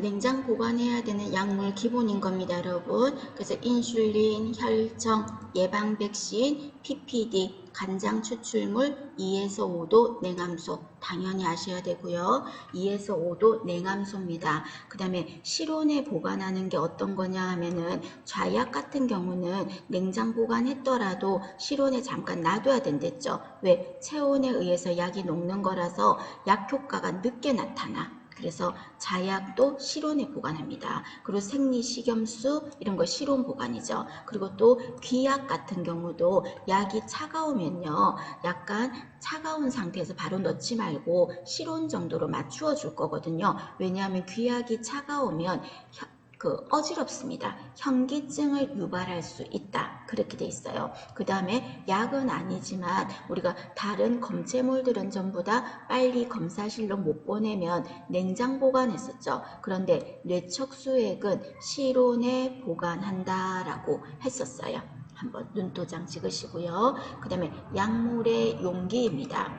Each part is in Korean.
냉장 보관해야 되는 약물 기본인 겁니다, 여러분. 그래서 인슐린, 혈청, 예방 백신, PPD, 간장 추출물 2에서 5도 냉암소 당연히 아셔야 되고요. 2에서 5도 냉암소입니다. 그 다음에 실온에 보관하는 게 어떤 거냐 하면은 좌약 같은 경우는 냉장 보관했더라도 실온에 잠깐 놔둬야 된댔죠. 왜? 체온에 의해서 약이 녹는 거라서 약 효과가 늦게 나타나. 그래서 자약도 실온에 보관합니다. 그리고 생리식염수 이런 거 실온 보관이죠. 그리고 또 귀약 같은 경우도 약이 차가우면요. 약간 차가운 상태에서 바로 넣지 말고 실온 정도로 맞추어 줄 거거든요. 왜냐하면 귀약이 차가우면 어지럽습니다. 현기증을 유발할 수 있다. 그렇게 돼 있어요. 그 다음에 약은 아니지만 우리가 다른 검체물들은 전부 다 빨리 검사실로 못 보내면 냉장 보관했었죠. 그런데 뇌척수액은 실온에 보관한다라고 했었어요. 한번 눈도장 찍으시고요. 그 다음에 약물의 용기입니다.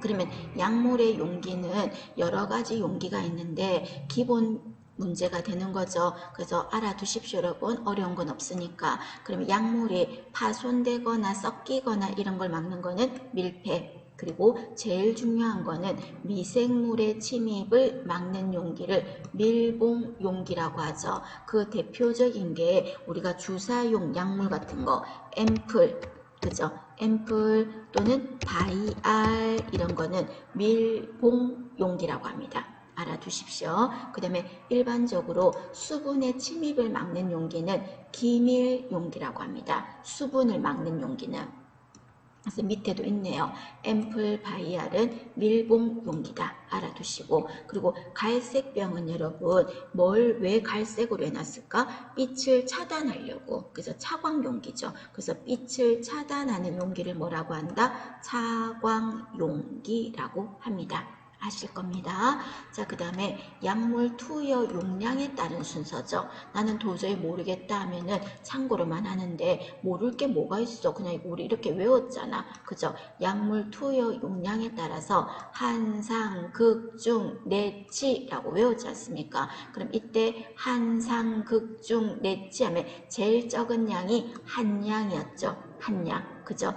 그러면 약물의 용기는 여러 가지 용기가 있는데 기본 문제가 되는 거죠. 그래서 알아두십시오, 여러분. 어려운 건 없으니까. 그러면 약물이 파손되거나 섞이거나 이런 걸 막는 거는 밀폐. 그리고 제일 중요한 거는 미생물의 침입을 막는 용기를 밀봉 용기라고 하죠. 그 대표적인 게 우리가 주사용 약물 같은 거, 앰플, 그죠? 앰플 또는 바이알 이런 거는 밀봉 용기라고 합니다. 알아두십시오. 그 다음에 일반적으로 수분의 침입을 막는 용기는 기밀 용기라고 합니다. 수분을 막는 용기는. 그래서 밑에도 있네요. 앰플 바이알은 밀봉 용기다. 알아두시고, 그리고 갈색병은 여러분 왜 갈색으로 해놨을까? 빛을 차단하려고. 그래서 차광 용기죠. 그래서 빛을 차단하는 용기를 뭐라고 한다? 차광 용기라고 합니다. 아실 겁니다. 자, 그 다음에 약물 투여 용량에 따른 순서죠. 나는 도저히 모르겠다 하면은 참고로만 하는데 모를 게 뭐가 있어. 그냥 우리 이렇게 외웠잖아. 그죠? 약물 투여 용량에 따라서 한상, 극, 중, 내치라고 외웠지 않습니까? 그럼 이때 한상, 극, 중, 내치 하면 제일 적은 양이 한 양이었죠. 한 양. 그죠?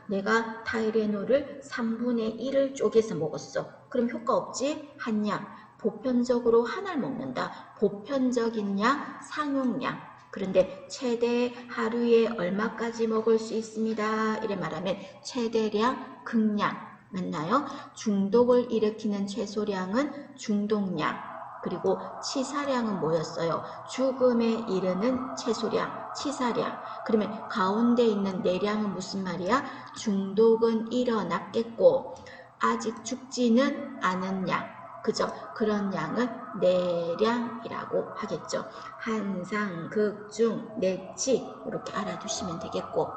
내가 타이레놀을 3분의 1을 쪼개서 먹었어. 그럼 효과 없지? 한 양. 보편적으로 하나를 먹는다. 보편적인 양, 상용량. 그런데 최대 하루에 얼마까지 먹을 수 있습니다. 이래 말하면 최대량, 극량. 맞나요? 중독을 일으키는 최소량은 중독량. 그리고 치사량은 뭐였어요? 죽음에 이르는 최소량, 치사량. 그러면 가운데 있는 내량은 무슨 말이야? 중독은 일어났겠고 아직 죽지는 않은 양. 그죠? 그런 양은 내량이라고 하겠죠. 한상, 극, 중, 내치 이렇게 알아두시면 되겠고,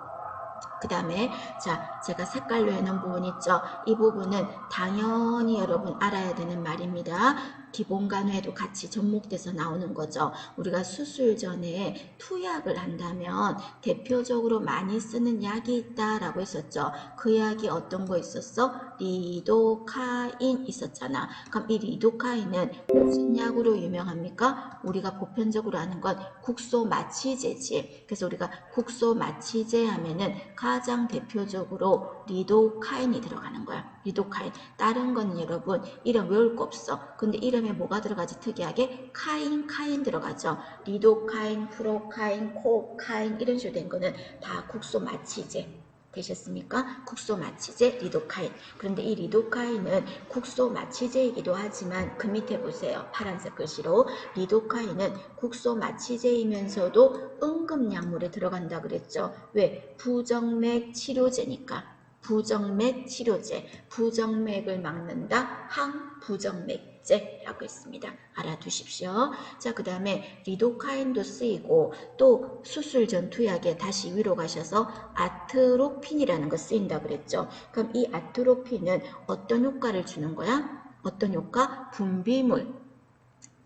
그 다음에 자, 제가 색깔로 해놓은 부분 있죠. 이 부분은 당연히 여러분 알아야 되는 말입니다. 기본간호에도 같이 접목돼서 나오는 거죠. 우리가 수술 전에 투약을 한다면 대표적으로 많이 쓰는 약이 있다라고 했었죠. 그 약이 어떤 거 있었어? 리도카인 있었잖아. 그럼 이 리도카인은 무슨 약으로 유명합니까? 우리가 보편적으로 아는 건 국소마취제지. 그래서 우리가 국소마취제 하면은 가장 대표적으로 리도카인이 들어가는 거야. 리도카인. 다른 건 여러분 이름 외울 거 없어. 근데 이름에 뭐가 들어가지? 특이하게 카인 들어가죠. 리도카인, 프로카인, 코카인 이런 식으로 된 거는 다 국소마취제. 되셨습니까? 국소마취제 리도카인. 그런데 이 리도카인은 국소마취제이기도 하지만 그 밑에 보세요. 파란색 글씨로 리도카인은 국소마취제이면서도 응급약물에 들어간다 그랬죠. 왜? 부정맥 치료제니까. 부정맥 치료제, 부정맥을 막는다, 항부정맥제라고 했습니다. 알아두십시오. 자, 그 다음에 리도카인도 쓰이고 또 수술 전 투약에 다시 위로 가셔서 아트로핀이라는 거 쓰인다 그랬죠. 그럼 이 아트로핀은 어떤 효과를 주는 거야? 어떤 효과? 분비물.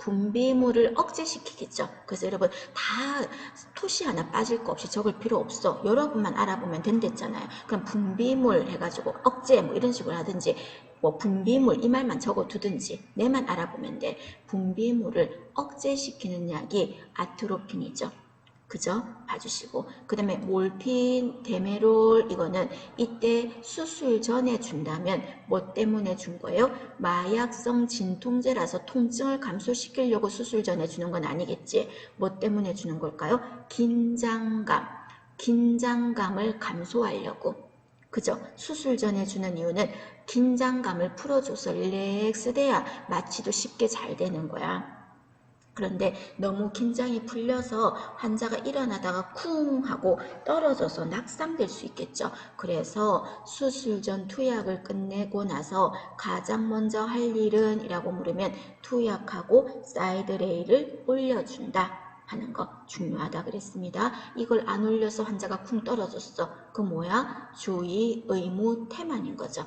분비물을 억제시키겠죠. 그래서 여러분 다 토시 하나 빠질 거 없이 적을 필요 없어. 여러분만 알아보면 된댔잖아요. 그럼 분비물 해가지고 억제 뭐 이런 식으로 하든지 뭐 분비물 이 말만 적어두든지 내만 알아보면 돼. 분비물을 억제시키는 약이 아트로핀이죠. 그죠? 봐주시고 그 다음에 몰핀, 데메롤 이거는 이때 수술 전에 준다면 뭐 때문에 준 거예요? 마약성 진통제라서 통증을 감소시키려고 수술 전에 주는 건 아니겠지? 뭐 때문에 주는 걸까요? 긴장감을 감소하려고. 그죠? 수술 전에 주는 이유는 긴장감을 풀어줘서 릴렉스 돼야 마취도 쉽게 잘 되는 거야. 그런데 너무 긴장이 풀려서 환자가 일어나다가 쿵 하고 떨어져서 낙상될 수 있겠죠. 그래서 수술 전 투약을 끝내고 나서 가장 먼저 할 일은 이라고 물으면 투약하고 사이드 레일을 올려준다 하는 거 중요하다 그랬습니다. 이걸 안 올려서 환자가 쿵 떨어졌어. 그 뭐야? 주의 의무 태만인 거죠.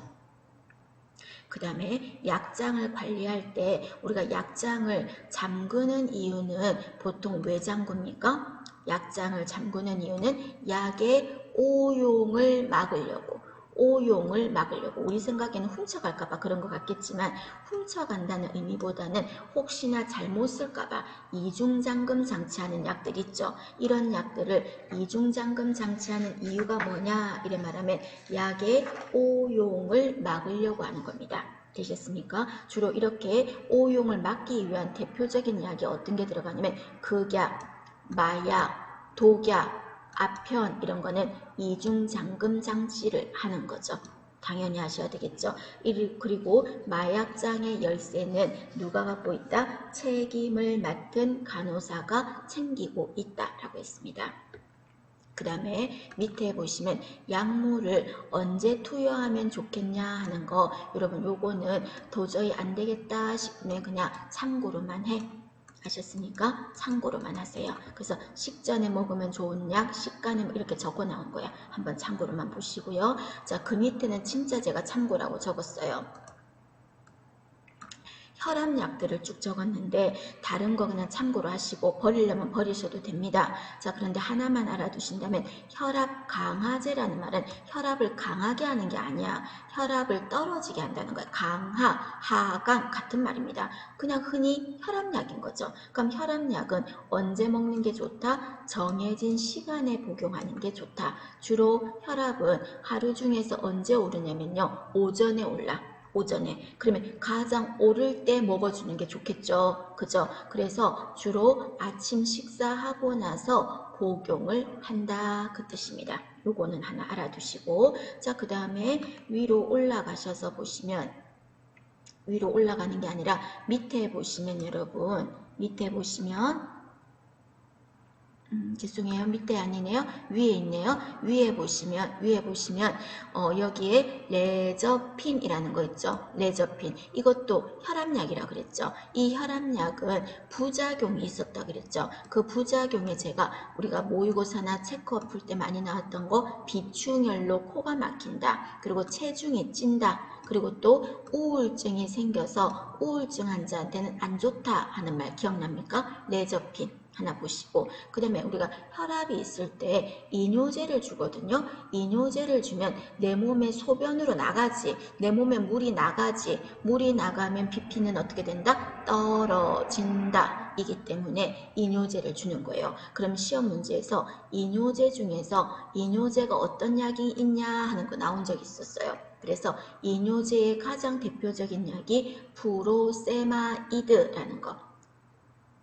그 다음에 약장을 관리할 때 우리가 약장을 잠그는 이유는 보통 왜 잠굽니까? 약장을 잠그는 이유는 약의 오용을 막으려고. 우리 생각에는 훔쳐갈까봐 그런 것 같겠지만 훔쳐간다는 의미보다는 혹시나 잘못 쓸까봐 이중잠금 장치하는 약들 있죠. 이런 약들을 이중잠금 장치하는 이유가 뭐냐 이래 말하면 약의 오용을 막으려고 하는 겁니다. 되셨습니까? 주로 이렇게 오용을 막기 위한 대표적인 약이 어떤 게 들어가냐면 극약, 마약, 독약, 아편 이런 거는 이중잠금 장치를 하는 거죠. 당연히 하셔야 되겠죠. 그리고 마약장의 열쇠는 누가 갖고 있다? 책임을 맡은 간호사가 챙기고 있다라고 했습니다. 그 다음에 밑에 보시면 약물을 언제 투여하면 좋겠냐 하는 거 여러분 요거는 도저히 안 되겠다 싶으면 그냥 참고로만 해. 아셨습니까? 참고로만 하세요. 그래서 식전에 먹으면 좋은 약, 식간에 이렇게 적어 나온 거야. 한번 참고로만 보시고요. 자, 그 밑에는 진짜 제가 참고라고 적었어요. 혈압약들을 쭉 적었는데 다른 거 그냥 참고로 하시고 버리려면 버리셔도 됩니다. 자, 그런데 하나만 알아두신다면 혈압 강화제라는 말은 혈압을 강하게 하는 게 아니야. 혈압을 떨어지게 한다는 거야. 강하, 하강 같은 말입니다. 그냥 흔히 혈압약인 거죠. 그럼 혈압약은 언제 먹는 게 좋다? 정해진 시간에 복용하는 게 좋다. 주로 혈압은 하루 중에서 언제 오르냐면요. 오전에 올라. 오전에. 그러면 가장 오를 때 먹어주는 게 좋겠죠. 그죠? 그래서 주로 아침 식사하고 나서 복용을 한다. 그 뜻입니다. 요거는 하나 알아두시고. 자, 그 다음에 위로 올라가셔서 보시면 위로 올라가는 게 아니라 밑에 보시면 여러분 밑에 보시면 죄송해요. 밑에 아니네요. 위에 있네요. 위에 보시면 여기에 레저핀이라는 거 있죠. 레저핀. 이것도 혈압약이라 그랬죠. 이 혈압약은 부작용이 있었다 그랬죠. 그 부작용에 우리가 모의고사나 체크업 풀 때 많이 나왔던 거 비충혈로 코가 막힌다. 그리고 체중이 찐다. 그리고 또 우울증이 생겨서 우울증 환자한테는 안 좋다 하는 말 기억납니까? 레저핀. 하나 보시고 그 다음에 우리가 혈압이 있을 때 이뇨제를 주거든요. 이뇨제를 주면 내 몸에 소변으로 나가지 내 몸에 물이 나가지 물이 나가면 BP는 어떻게 된다? 떨어진다. 이기 때문에 이뇨제를 주는 거예요. 그럼 시험 문제에서 이뇨제 중에서 이뇨제가 어떤 약이 있냐 하는 거 나온 적 있었어요. 그래서 이뇨제의 가장 대표적인 약이 프로세마이드라는 거.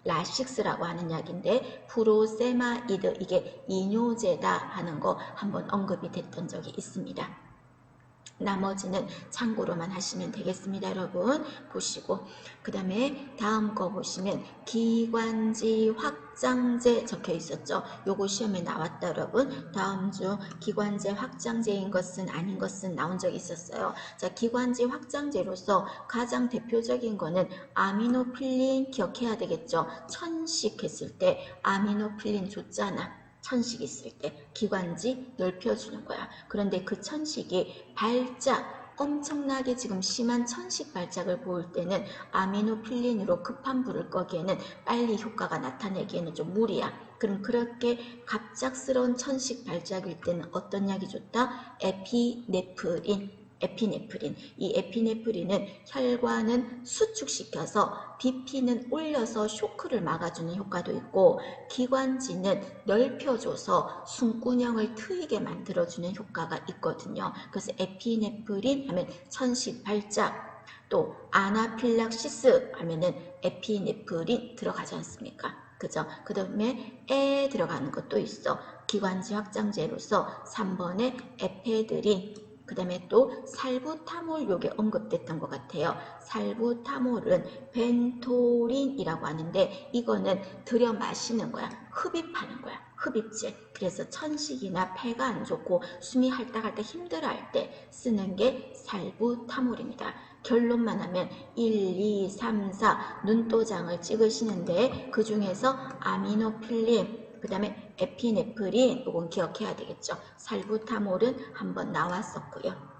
라식스라고 하는 약인데 프로세마이드 이게 이뇨제다 하는 거 한번 언급이 됐던 적이 있습니다. 나머지는 참고로만 하시면 되겠습니다. 여러분 보시고 그 다음에 다음 거 보시면 기관지 확장제 적혀 있었죠. 요거 시험에 나왔다 여러분. 다음 중 기관지 확장제인 것은 아닌 것은 나온 적이 있었어요. 자, 기관지 확장제로서 가장 대표적인 거는 아미노필린 기억해야 되겠죠. 천식 했을 때 아미노필린 줬잖아. 천식 있을 때 기관지 넓혀주는 거야. 그런데 그 천식이 발작, 엄청나게 지금 심한 천식 발작을 보일 때는 아미노필린으로 급한 불을 끄기에는 빨리 효과가 나타내기에는 좀 무리야. 그럼 그렇게 갑작스러운 천식 발작일 때는 어떤 약이 좋다? 에피네프린. 이 에피네프린은 혈관은 수축시켜서 BP는 올려서 쇼크를 막아주는 효과도 있고 기관지는 넓혀줘서 숨구녕을 트이게 만들어주는 효과가 있거든요. 그래서 에피네프린 하면 천식 발작, 또 아나필락시스 하면은 에피네프린 들어가지 않습니까? 그죠? 그 다음에 에 들어가는 것도 있어. 기관지 확장제로서 3번에 에페드린, 그 다음에 또 살부타몰, 요게 언급됐던 것 같아요. 살부타몰은 벤토린이라고 하는데 이거는 들여 마시는 거야. 흡입하는 거야. 흡입제. 그래서 천식이나 폐가 안 좋고 숨이 할딱할딱 힘들어할 때 쓰는 게 살부타몰입니다. 결론만 하면 1, 2, 3, 4 눈도장을 찍으시는데 그 중에서 아미노필린, 그 다음에 에피네프린, 이건 기억해야 되겠죠. 살부타몰은 한번 나왔었고요.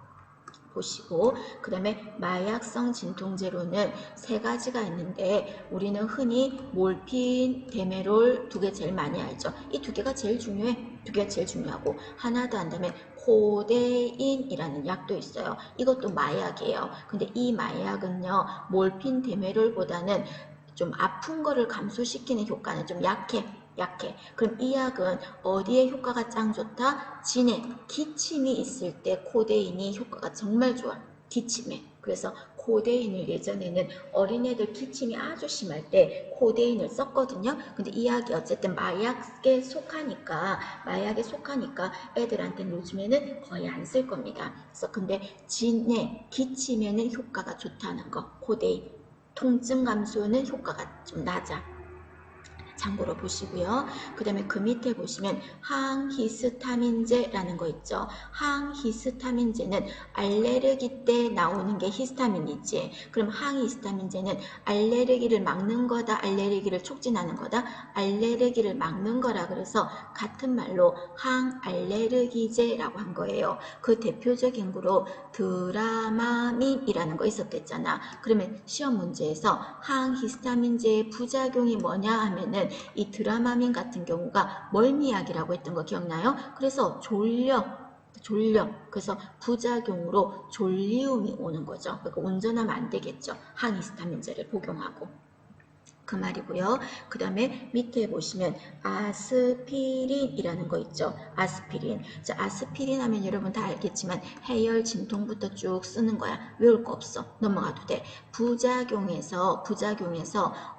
보시고, 그 다음에 마약성 진통제로는 세 가지가 있는데 우리는 흔히 몰핀, 데메롤 두 개 제일 많이 알죠. 이 두 개가 제일 중요해. 두 개가 제일 중요하고 하나 더 한다면 코데인이라는 약도 있어요. 이것도 마약이에요. 근데 이 마약은요, 몰핀, 데메롤보다는 좀 아픈 거를 감소시키는 효과는 좀 약해. 그럼 이 약은 어디에 효과가 짱 좋다? 진행, 기침이 있을 때 코데인이 효과가 정말 좋아. 기침에. 그래서 코데인을 예전에는 어린애들 기침이 아주 심할 때 코데인을 썼거든요. 근데 이 약이 어쨌든 마약에 속하니까 애들한테는 요즘에는 거의 안 쓸 겁니다. 그래서 근데 진행, 기침에는 효과가 좋다는 거. 코데인. 통증 감소는 효과가 좀 낮아. 참고로 보시고요. 그 다음에 그 밑에 보시면 항히스타민제라는 거 있죠. 항히스타민제는 알레르기 때 나오는 게 히스타민이지. 그럼 항히스타민제는 알레르기를 막는 거다, 알레르기를 촉진하는 거다, 알레르기를 막는 거라 그래서 같은 말로 항알레르기제라고 한 거예요. 그 대표적인 거로 드라마민이라는 거 있었댔잖아. 그러면 시험 문제에서 항히스타민제의 부작용이 뭐냐 하면은 이 드라마민 같은 경우가 멀미약이라고 했던 거 기억나요? 그래서 졸려. 그래서 부작용으로 졸리움이 오는 거죠. 그러니까 운전하면 안 되겠죠. 항히스타민제를 복용하고. 그 말이고요. 그 다음에 밑에 보시면 아스피린이라는 거 있죠. 아스피린. 자, 아스피린 하면 여러분 다 알겠지만 해열 진통부터 쭉 쓰는 거야. 외울 거 없어. 넘어가도 돼. 부작용에서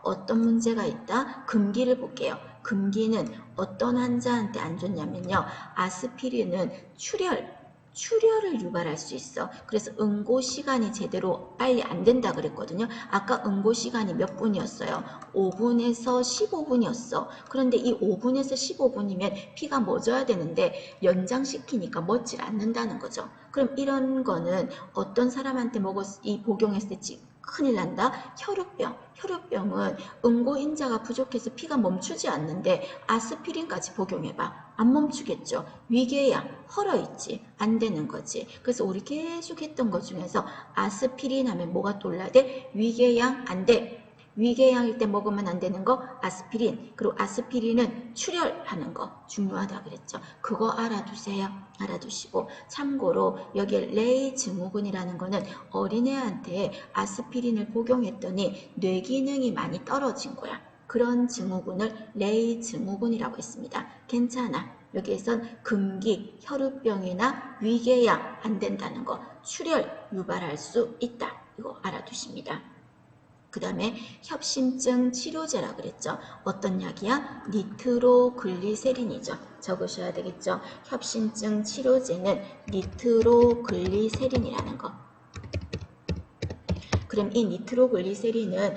어떤 문제가 있다? 금기를 볼게요. 금기는 어떤 환자한테 안 좋냐면요. 아스피린은 출혈을 유발할 수 있어. 그래서 응고 시간이 제대로 빨리 안 된다 그랬거든요. 아까 응고 시간이 몇 분이었어요? 5분에서 15분이었어. 그런데 이 5분에서 15분이면 피가 멎어야 되는데 연장시키니까 멎질 않는다는 거죠. 그럼 이런 거는 어떤 사람한테 이 복용했을 때 큰일 난다? 혈우병은 응고인자가 부족해서 피가 멈추지 않는데 아스피린까지 복용해봐. 안 멈추겠죠. 위궤양, 헐어있지. 안 되는 거지. 그래서 우리 계속 했던 것 중에서 아스피린 하면 뭐가 떠올라야 돼? 위궤양 안 돼. 위궤양일 때 먹으면 안 되는 거 아스피린. 그리고 아스피린은 출혈하는 거 중요하다 그랬죠. 그거 알아두세요. 알아두시고 참고로 여기에 레이 증후군이라는 거는 어린애한테 아스피린을 복용했더니 뇌 기능이 많이 떨어진 거야. 그런 증후군을 레이 증후군이라고 했습니다. 괜찮아. 여기에선 금기, 혈우병이나 위궤양 안 된다는 거, 출혈 유발할 수 있다. 이거 알아두십니다. 그 다음에 협심증 치료제라 그랬죠. 어떤 약이야? 니트로글리세린이죠. 적으셔야 되겠죠. 협심증 치료제는 니트로글리세린이라는 거. 그럼 이 니트로글리세린은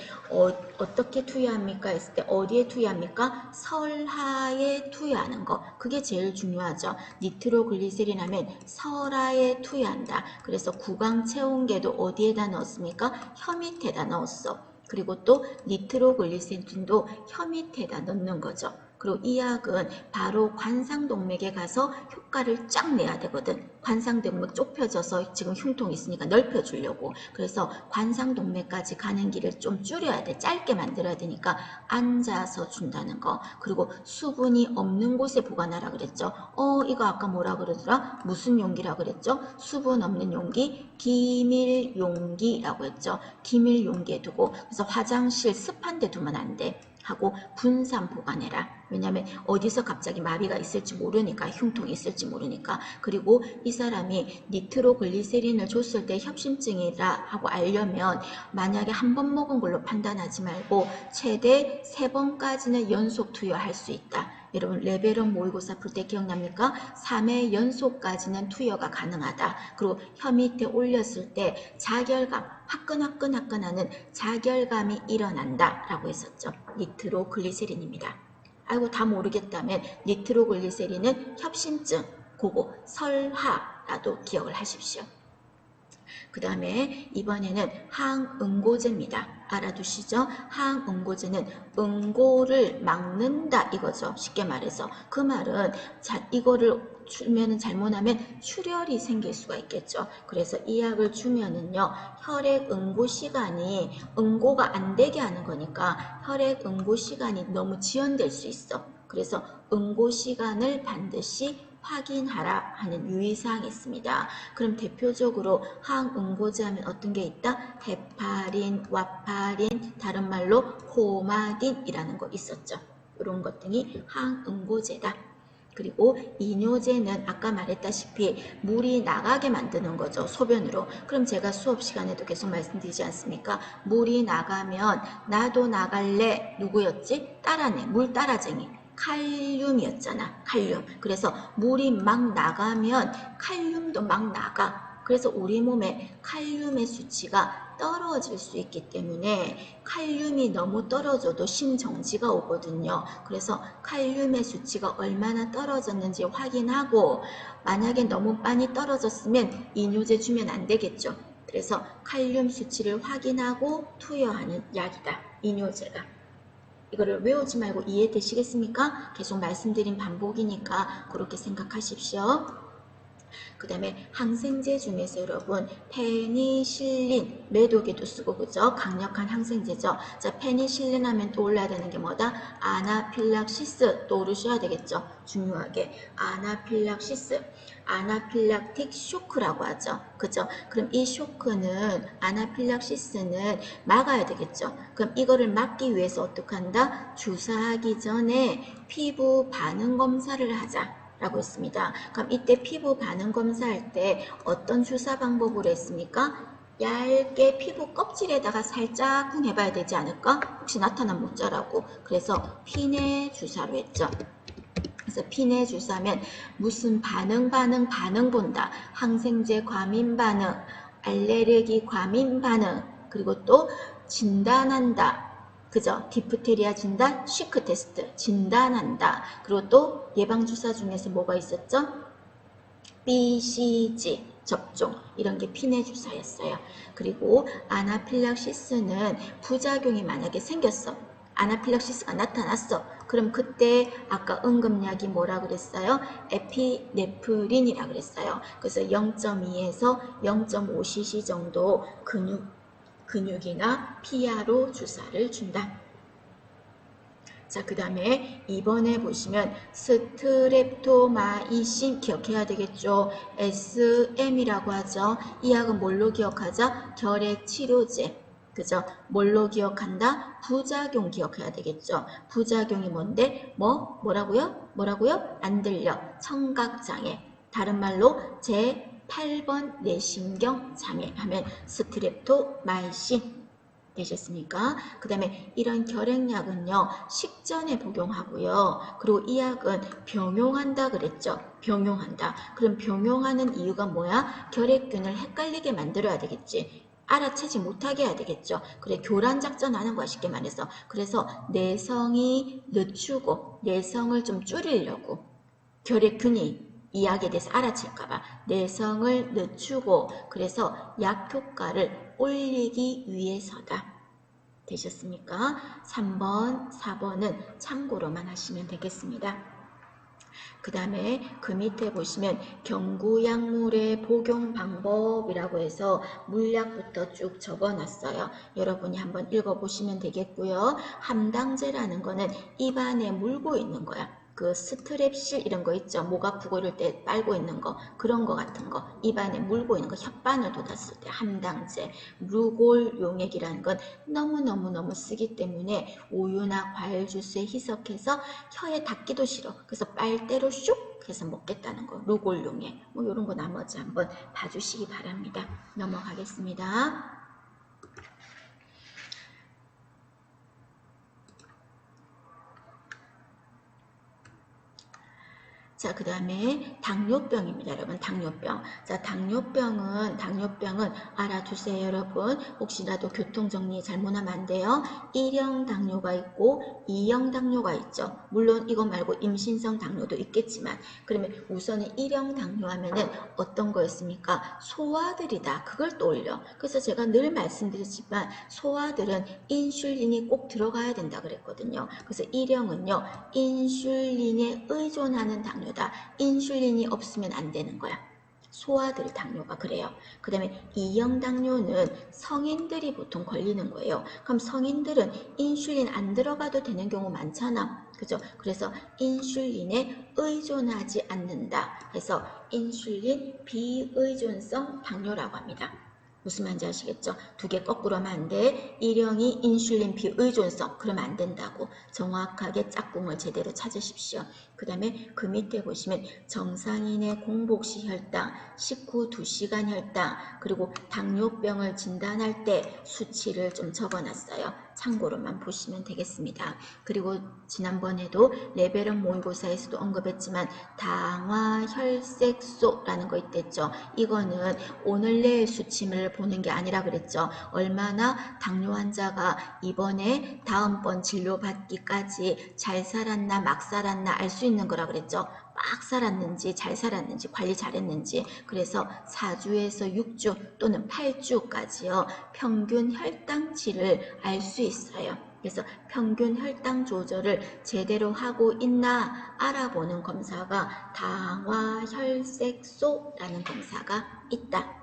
어떻게 투여합니까? 했을 때 어디에 투여합니까? 설하에 투여하는 거. 그게 제일 중요하죠. 니트로글리세린 하면 설하에 투여한다. 그래서 구강체온계도 어디에다 넣었습니까? 혀 밑에다 넣었어. 그리고 또 니트로글리세린도 혀 밑에다 넣는 거죠. 그리고 이 약은 바로 관상동맥에 가서 효과를 쫙 내야 되거든. 관상동맥 좁혀져서 지금 흉통이 있으니까 넓혀주려고. 그래서 관상동맥까지 가는 길을 좀 줄여야 돼. 짧게 만들어야 되니까 앉아서 준다는 거. 그리고 수분이 없는 곳에 보관하라 그랬죠. 이거 아까 뭐라 그러더라? 무슨 용기라 그랬죠? 수분 없는 용기, 기밀 용기라고 했죠. 기밀 용기에 두고, 그래서 화장실 습한 데 두면 안 돼. 하고 분산 보관해라. 왜냐하면 어디서 갑자기 마비가 있을지 모르니까, 흉통이 있을지 모르니까. 그리고 이 사람이 니트로글리세린을 줬을 때 협심증이라 하고 알려면 만약에 한 번 먹은 걸로 판단하지 말고 최대 3번까지는 연속 투여할 수 있다. 여러분 레벨업 모의고사 풀 때 기억납니까? 3회 연속까지는 투여가 가능하다. 그리고 혀 밑에 올렸을 때 자결감, 화끈화끈하는 자결감이 일어난다 라고 했었죠. 니트로글리세린입니다. 아이고 다 모르겠다면 니트로글리세린은 협심증, 그거 설하라도 기억을 하십시오. 그 다음에 이번에는 항응고제입니다. 알아두시죠? 항응고제는 응고를 막는다 이거죠. 쉽게 말해서. 그 말은 이거를 주면은 잘못하면 출혈이 생길 수가 있겠죠. 그래서 이 약을 주면은요. 혈액 응고 시간이 응고가 안 되게 하는 거니까 혈액 응고 시간이 너무 지연될 수 있어. 그래서 응고 시간을 반드시 확인하라 하는 유의사항이 있습니다. 그럼 대표적으로 항응고제 하면 어떤 게 있다? 헤파린, 와파린, 다른 말로 포마딘이라는 거 있었죠. 이런 것 등이 항응고제다. 그리고 이뇨제는 아까 말했다시피 물이 나가게 만드는 거죠. 소변으로. 그럼 제가 수업 시간에도 계속 말씀드리지 않습니까? 물이 나가면 나도 나갈래 누구였지? 따라내. 물 따라쟁이. 칼륨이었잖아. 칼륨. 그래서 물이 막 나가면 칼륨도 막 나가. 그래서 우리 몸에 칼륨의 수치가 떨어질 수 있기 때문에 칼륨이 너무 떨어져도 심정지가 오거든요. 그래서 칼륨의 수치가 얼마나 떨어졌는지 확인하고 만약에 너무 많이 떨어졌으면 이뇨제 주면 안 되겠죠. 그래서 칼륨 수치를 확인하고 투여하는 약이다. 이뇨제가. 이거를 외우지 말고 이해되시겠습니까? 계속 말씀드린 반복이니까 그렇게 생각하십시오. 그 다음에 항생제 중에서 여러분 페니실린 매독에도 쓰고 그죠? 강력한 항생제죠. 자 페니실린 하면 떠올라야 되는 게 뭐다? 아나필락시스 떠오르셔야 되겠죠. 중요하게 아나필락시스 아나필락틱 쇼크라고 하죠. 그죠? 그럼 이 쇼크는 아나필락시스는 막아야 되겠죠. 그럼 이거를 막기 위해서 어떻게 한다? 주사하기 전에 피부 반응 검사를 하자. 라고 했습니다. 그럼 이때 피부 반응 검사할 때 어떤 주사 방법으로 했습니까? 얇게 피부 껍질에다가 살짝 해봐야 되지 않을까? 혹시 나타난 문자라고. 그래서 피내 주사로 했죠. 그래서 피내 주사면 무슨 반응 본다. 항생제 과민 반응, 알레르기 과민 반응, 그리고 또 진단한다. 그죠? 디프테리아 진단, 쉬크 테스트 진단한다. 그리고 또 예방주사 중에서 뭐가 있었죠? BCG 접종 이런 게 피내 주사였어요. 그리고 아나필락시스는 부작용이 만약에 생겼어. 아나필락시스가 나타났어. 그럼 그때 아까 응급약이 뭐라 그랬어요? 에피네프린이라 그랬어요. 그래서 0.2에서 0.5cc 정도 근육이나 피하로 주사를 준다. 자, 그 다음에 이번에 보시면 스트랩토마이신 기억해야 되겠죠. SM이라고 하죠. 이 약은 뭘로 기억하자? 결핵치료제. 그죠? 뭘로 기억한다? 부작용 기억해야 되겠죠. 부작용이 뭔데? 뭐라고요? 안 들려. 청각장애. 다른 말로 제8번 뇌신경 장애 하면 스트랩토마이신. 되셨습니까? 그 다음에 이런 결핵약은요 식전에 복용하고요. 그리고 이 약은 병용한다 그랬죠. 병용한다. 그럼 병용하는 이유가 뭐야? 결핵균을 헷갈리게 만들어야 되겠지. 알아채지 못하게 해야 되겠죠. 그래 교란 작전 하는 거야 쉽게 말해서. 그래서 내성이 늦추고 내성을 좀 줄이려고 결핵균이 이 약에 대해서 알아챌까봐 내성을 늦추고 그래서 약 효과를 올리기 위해서다. 되셨습니까? 3번, 4번은 참고로만 하시면 되겠습니다. 그 다음에 그 밑에 보시면 경구약물의 복용 방법이라고 해서 물약부터 쭉 적어놨어요. 여러분이 한번 읽어보시면 되겠고요. 함당제라는 거는 입안에 물고 있는 거야. 그 스트랩실 이런 거 있죠. 목 아프고 이럴 때 빨고 있는 거, 그런 거 같은 거, 입안에 물고 있는 거, 혓바늘 돋았을 때 함당제. 루골 용액이라는 건 너무너무 쓰기 때문에 우유나 과일 주스에 희석해서 혀에 닿기도 싫어. 그래서 빨대로 슉 해서 먹겠다는 거. 루골 용액. 뭐 이런 거 나머지 한번 봐주시기 바랍니다. 넘어가겠습니다. 자, 그 다음에 당뇨병입니다. 여러분, 당뇨병. 자, 당뇨병은 알아두세요, 여러분. 혹시라도 교통정리 잘못하면 안 돼요. 1형 당뇨가 있고 2형 당뇨가 있죠. 물론 이거 말고 임신성 당뇨도 있겠지만, 그러면 우선은 1형 당뇨 하면은 어떤 거였습니까? 소아들이다. 그걸 떠올려. 그래서 제가 늘 말씀드렸지만, 소아들은 인슐린이 꼭 들어가야 된다 그랬거든요. 그래서 1형은요, 인슐린에 의존하는 당뇨. 인슐린이 없으면 안 되는 거야. 소아들 당뇨가 그래요. 그 다음에 2형 당뇨는 성인들이 보통 걸리는 거예요. 그럼 성인들은 인슐린 안 들어가도 되는 경우 많잖아. 그죠? 그래서 인슐린에 의존하지 않는다 해서 인슐린 비의존성 당뇨라고 합니다. 무슨 말인지 아시겠죠? 두 개 거꾸로 하면 안 돼. 1형이 인슐린 비의존성. 그러면 안 된다고. 정확하게 짝꿍을 제대로 찾으십시오. 그 다음에 그 밑에 보시면 정상인의 공복시 혈당, 식후 2시간 혈당, 그리고 당뇨병을 진단할 때 수치를 좀 적어놨어요. 참고로만 보시면 되겠습니다. 그리고 지난번에도 레벨업 모의고사에서도 언급했지만 당화혈색소라는 거 있댔죠. 이거는 오늘 내일 수치를 보는 게 아니라 그랬죠. 얼마나 당뇨 환자가 이번에 다음번 진료받기까지 잘 살았나 막 살았나 알 수 있는 거라 그랬죠. 막 살았는지 잘 살았는지 관리 잘했는지. 그래서 4주에서 6주 또는 8주까지요. 평균 혈당치를 알 수 있어요. 그래서 평균 혈당 조절을 제대로 하고 있나 알아보는 검사가 당화혈색소라는 검사가 있다.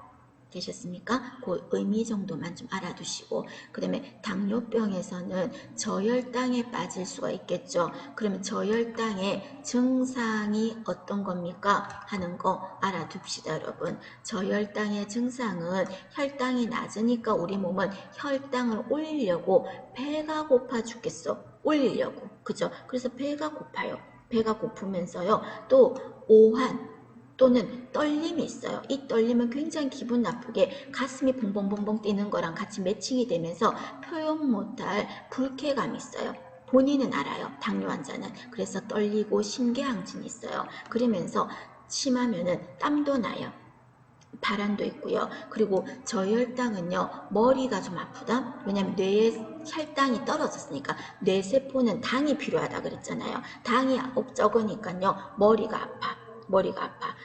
되셨습니까? 그 의미 정도만 좀 알아두시고, 그 다음에 당뇨병에서는 저혈당에 빠질 수가 있겠죠. 그러면 저혈당의 증상이 어떤 겁니까? 하는 거 알아둡시다, 여러분. 저혈당의 증상은 혈당이 낮으니까 우리 몸은 혈당을 올리려고 배가 고파 죽겠어. 올리려고. 그죠? 그래서 배가 고파요. 배가 고프면서요. 또 오한 또는 떨림이 있어요. 이 떨림은 굉장히 기분 나쁘게 가슴이 벙벙벙벙 뛰는 거랑 같이 매칭이 되면서 표현 못할 불쾌감이 있어요. 본인은 알아요. 당뇨 환자는. 그래서 떨리고 심계항진이 있어요. 그러면서 심하면은 땀도 나요. 발한도 있고요. 그리고 저혈당은요. 머리가 좀 아프다. 왜냐면 뇌에 혈당이 떨어졌으니까 뇌세포는 당이 필요하다 그랬잖아요. 당이 적으니까요. 머리가 아파.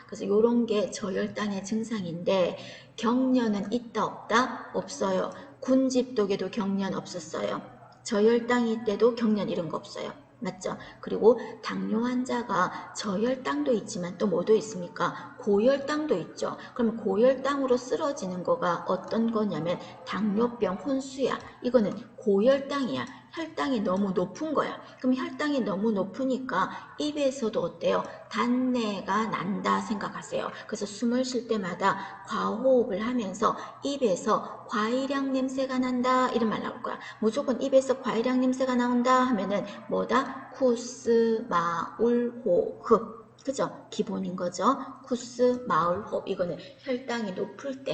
그래서 이런 게 저혈당의 증상인데 경련은 있다 없다? 없어요. 군집독에도 경련 없었어요. 저혈당일 때도 경련 이런 거 없어요. 맞죠? 그리고 당뇨 환자가 저혈당도 있지만 또 뭐도 있습니까? 고혈당도 있죠. 그럼 고혈당으로 쓰러지는 거가 어떤 거냐면 당뇨병 혼수야. 이거는 고혈당이야. 혈당이 너무 높은 거야. 그럼 혈당이 너무 높으니까 입에서도 어때요? 단내가 난다 생각하세요. 그래서 숨을 쉴 때마다 과호흡을 하면서 입에서 과일향 냄새가 난다 이런 말 나올 거야. 무조건 입에서 과일향 냄새가 나온다 하면은 뭐다? 쿠스, 마울, 호흡. 그죠? 기본인 거죠. 쿠스, 마울, 호흡. 이거는 혈당이 높을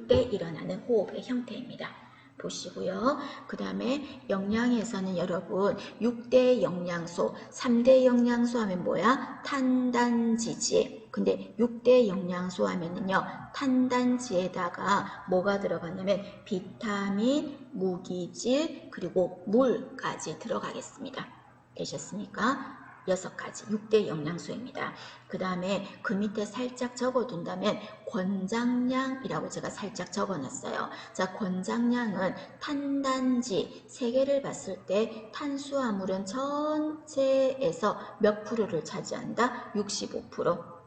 때 일어나는 호흡의 형태입니다. 보시고요. 그 다음에 영양에서는 여러분 6대 영양소, 3대 영양소 하면 뭐야? 탄단지지. 근데 6대 영양소 하면은요. 탄단지에다가 뭐가 들어가냐면 비타민, 무기질, 그리고 물까지 들어가겠습니다. 되셨습니까? 6가지, 6대 영양소입니다. 그 다음에 그 밑에 살짝 적어둔다면 권장량이라고 제가 살짝 적어놨어요. 자, 권장량은 탄단지 3개를 봤을 때 탄수화물은 전체에서 몇 프로를 차지한다? 65%.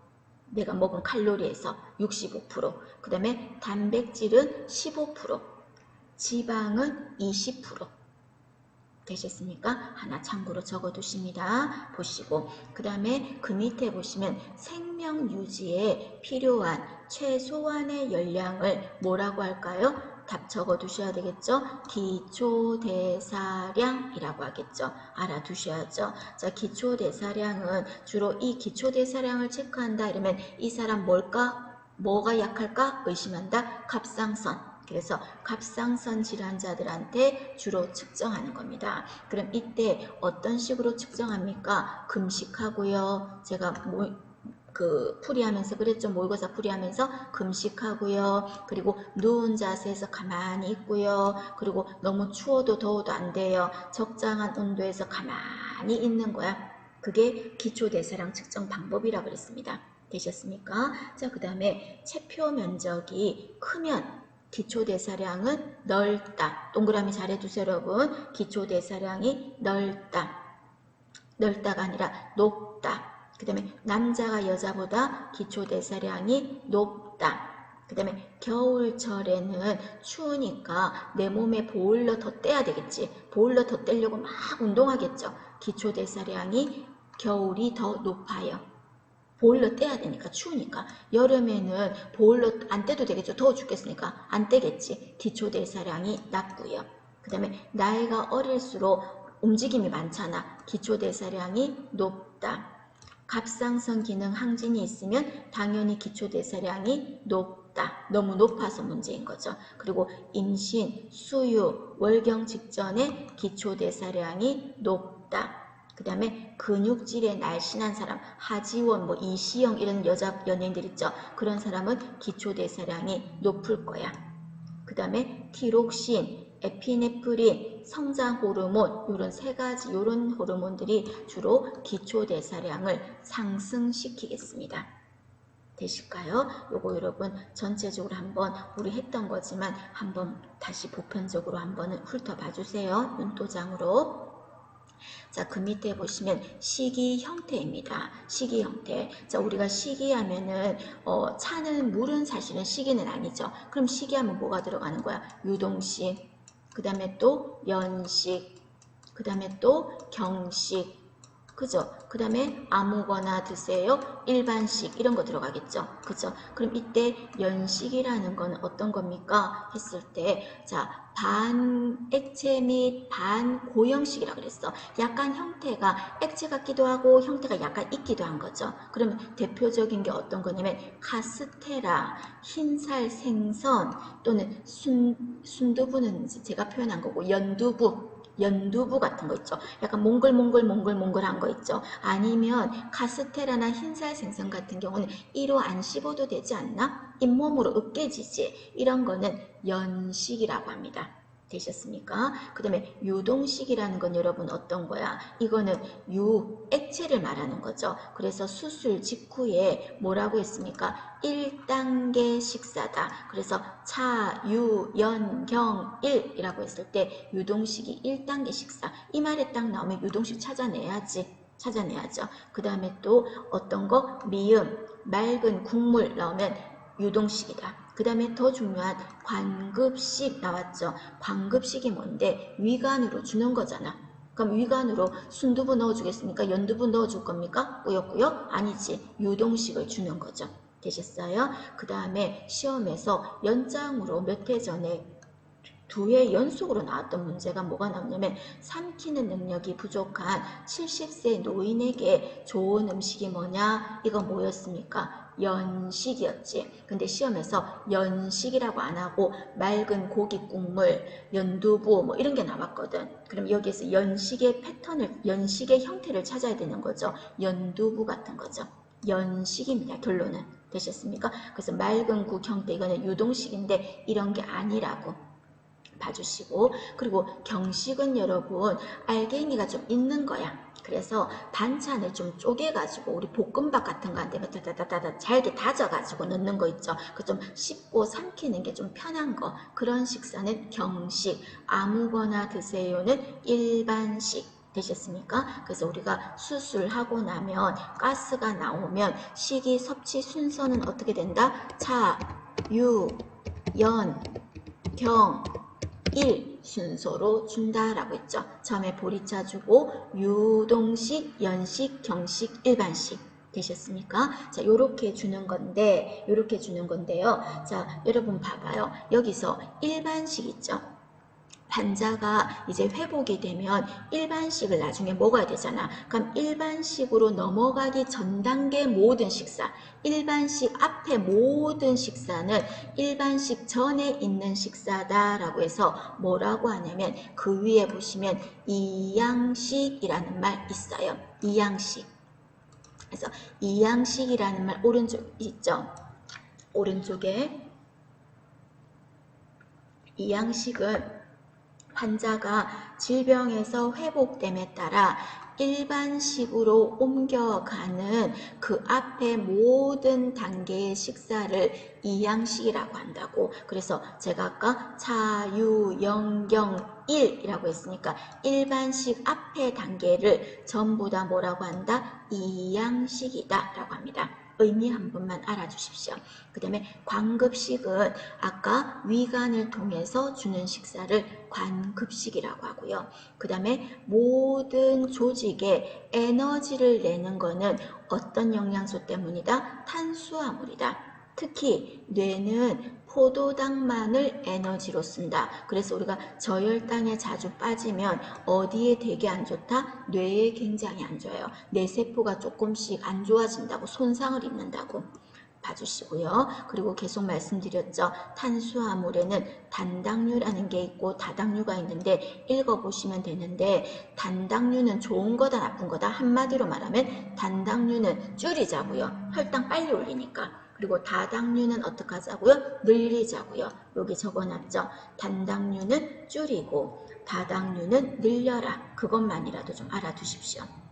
내가 먹은 칼로리에서 65%. 그 다음에 단백질은 15%. 지방은 20%. 되셨습니까? 하나 참고로 적어 두십니다. 보시고 그 다음에 그 밑에 보시면 생명 유지에 필요한 최소한의 열량을 뭐라고 할까요? 답 적어 두셔야 되겠죠? 기초대사량이라고 하겠죠? 알아두셔야죠. 자, 기초대사량은 주로 이 기초대사량을 체크한다 이러면 이 사람 뭘까? 뭐가 약할까? 의심한다? 갑상선. 그래서 갑상선 질환자들한테 주로 측정하는 겁니다. 그럼 이때 어떤 식으로 측정합니까? 금식하고요. 제가 풀이하면서 그랬죠. 모의고사 풀이하면서 금식하고요. 그리고 누운 자세에서 가만히 있고요. 그리고 너무 추워도 더워도 안 돼요. 적당한 온도에서 가만히 있는 거야. 그게 기초대사량 측정 방법이라고 그랬습니다. 되셨습니까? 자, 그 다음에 체표 면적이 크면 기초대사량은 넓다. 동그라미 잘해두세요, 여러분. 기초대사량이 넓다. 넓다가 아니라 높다. 그 다음에 남자가 여자보다 기초대사량이 높다. 그 다음에 겨울철에는 추우니까 내 몸에 보일러 더 떼야 되겠지. 보일러 더 떼려고 막 운동하겠죠. 기초대사량이 겨울이 더 높아요. 보일러 떼야 되니까 추우니까. 여름에는 보일러 안 떼도 되겠죠. 더워 죽겠으니까 안 떼겠지. 기초대사량이 낮고요. 그 다음에 나이가 어릴수록 움직임이 많잖아. 기초대사량이 높다. 갑상선 기능 항진이 있으면 당연히 기초대사량이 높다. 너무 높아서 문제인 거죠. 그리고 임신, 수유, 월경 직전에 기초대사량이 높다. 그 다음에 근육질에 날씬한 사람, 하지원, 이시영 이런 여자 연예인들 있죠. 그런 사람은 기초대사량이 높을 거야. 그 다음에 티록신, 에피네프린, 성장호르몬 이런 3가지 이런 호르몬들이 주로 기초대사량을 상승시키겠습니다. 되실까요? 요거 여러분 전체적으로 한번 우리 했던 거지만 한번 다시 보편적으로 한번 훑어봐 주세요. 눈도장으로. 자, 그 밑에 보시면 식이 형태입니다. 식이 형태. 자, 우리가 식이하면은 차는 물은 사실은 식이는 아니죠. 그럼 식이하면 뭐가 들어가는 거야? 유동식, 그 다음에 또 연식, 그 다음에 또 경식, 그죠? 그 다음에 아무거나 드세요. 일반식 이런 거 들어가겠죠. 그죠? 그럼 이때 연식이라는 건 어떤 겁니까? 했을 때 자, 반액체 및 반고형식이라고 그랬어. 약간 형태가 액체 같기도 하고 형태가 약간 있기도 한 거죠. 그러면 대표적인 게 어떤 거냐면 카스테라, 흰살 생선 또는 순두부는 제가 표현한 거고 연두부 같은 거 있죠. 약간 몽글몽글한 거 있죠. 아니면 카스테라나 흰살 생선 같은 경우는 이로 안 씹어도 되지 않나? 잇몸으로 으깨지지. 이런 거는 연식이라고 합니다. 되셨습니까? 그 다음에 유동식이라는 건 여러분 어떤 거야? 이거는 액체를 말하는 거죠. 그래서 수술 직후에 뭐라고 했습니까? 1단계 식사다. 그래서 차, 유, 연, 경, 일이라고 했을 때 유동식이 1단계 식사. 이 말에 딱 나오면 유동식 찾아내야죠. 그 다음에 또 어떤 거? 미음, 맑은 국물 나오면 유동식이다. 그 다음에 더 중요한 관급식 나왔죠. 관급식이 뭔데? 위관으로 주는 거잖아. 그럼 위관으로 순두부 넣어주겠습니까? 연두부 넣어줄 겁니까? 꾸역꾸역? 아니지. 유동식을 주는 거죠. 되셨어요? 그 다음에 시험에서 연장으로 몇 해 전에 2회 연속으로 나왔던 문제가 뭐가 나오냐면 삼키는 능력이 부족한 70세 노인에게 좋은 음식이 뭐냐? 이거 뭐였습니까? 연식이었지. 근데 시험에서 연식이라고 안 하고 맑은 고기 국물, 연두부 이런 게 나왔거든. 그럼 여기에서 연식의 패턴을, 연식의 형태를 찾아야 되는 거죠. 연두부 같은 거죠. 연식입니다. 결론은. 되셨습니까? 그래서 맑은 국 형태 이거는 유동식인데 이런 게 아니라고 봐주시고, 그리고 경식은 여러분 알갱이가 좀 있는 거야. 그래서 반찬을 좀 쪼개가지고 우리 볶음밥 같은 거 한데 다다다다다 잘게 다져가지고 넣는 거 있죠. 그 좀 씹고 삼키는 게 좀 편한 거. 그런 식사는 경식, 아무거나 드세요는 일반식. 되셨습니까? 그래서 우리가 수술하고 나면 가스가 나오면 식이 섭취 순서는 어떻게 된다? 차, 유, 연, 경, 일 순서로 준다라고 했죠. 처음에 보리차 주고 유동식, 연식, 경식, 일반식 되셨습니까? 자, 요렇게 주는 건데요. 자, 여러분 봐봐요. 여기서 일반식 있죠. 환자가 이제 회복이 되면 일반식을 나중에 먹어야 되잖아. 그럼 일반식으로 넘어가기 전 단계 모든 식사, 일반식 앞에 모든 식사는 일반식 전에 있는 식사다라고 해서 뭐라고 하냐면 그 위에 보시면 이양식이라는 말 있어요. 이양식. 그래서 이양식이라는 말 오른쪽 있죠. 오른쪽에 이양식은 환자가 질병에서 회복됨에 따라 일반식으로 옮겨가는 그 앞에 모든 단계의 식사를 이양식이라고 한다고. 그래서 제가 아까 차유 영경 일이라고 했으니까 일반식 앞에 단계를 전부 다 뭐라고 한다? 이양식이다 라고 합니다. 의미 한 번만 알아주십시오. 그 다음에 광급식은 아까 위관을 통해서 주는 식사를 관급식이라고 하고요. 그 다음에 모든 조직에 에너지를 내는 거는 어떤 영양소 때문이다? 탄수화물이다. 특히 뇌는 포도당만을 에너지로 쓴다. 그래서 우리가 저혈당에 자주 빠지면 어디에 되게 안 좋다? 뇌에 굉장히 안 좋아요. 뇌세포가 조금씩 안 좋아진다고, 손상을 입는다고 봐주시고요. 그리고 계속 말씀드렸죠. 탄수화물에는 단당류라는 게 있고 다당류가 있는데 읽어보시면 되는데 단당류는 좋은 거다 나쁜 거다? 한마디로 말하면 단당류는 줄이자고요. 혈당 빨리 올리니까. 그리고 다당류는 어떻게 하자고요? 늘리자고요. 여기 적어놨죠. 단당류는 줄이고 다당류는 늘려라. 그것만이라도 좀 알아두십시오.